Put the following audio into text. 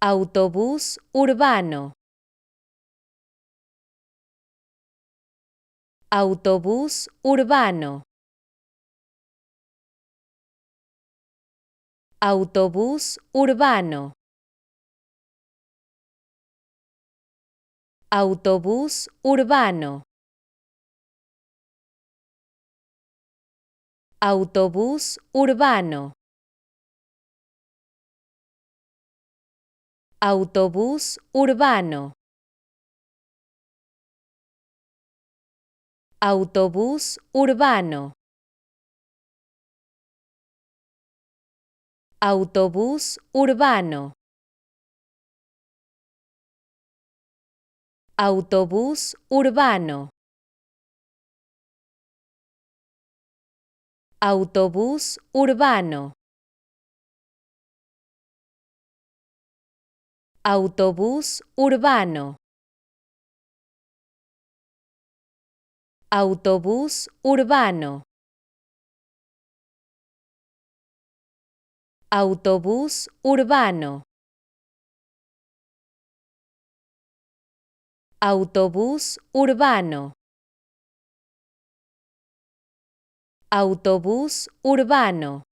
Autobús urbano. Autobús urbano. Autobús urbano. Autobús urbano. Autobús urbano. Autobús urbano. Autobús urbano. Autobús urbano. Autobús urbano. Autobús urbano. Autobús urbano. Autobús urbano. Autobús urbano. Autobús urbano. Autobús urbano.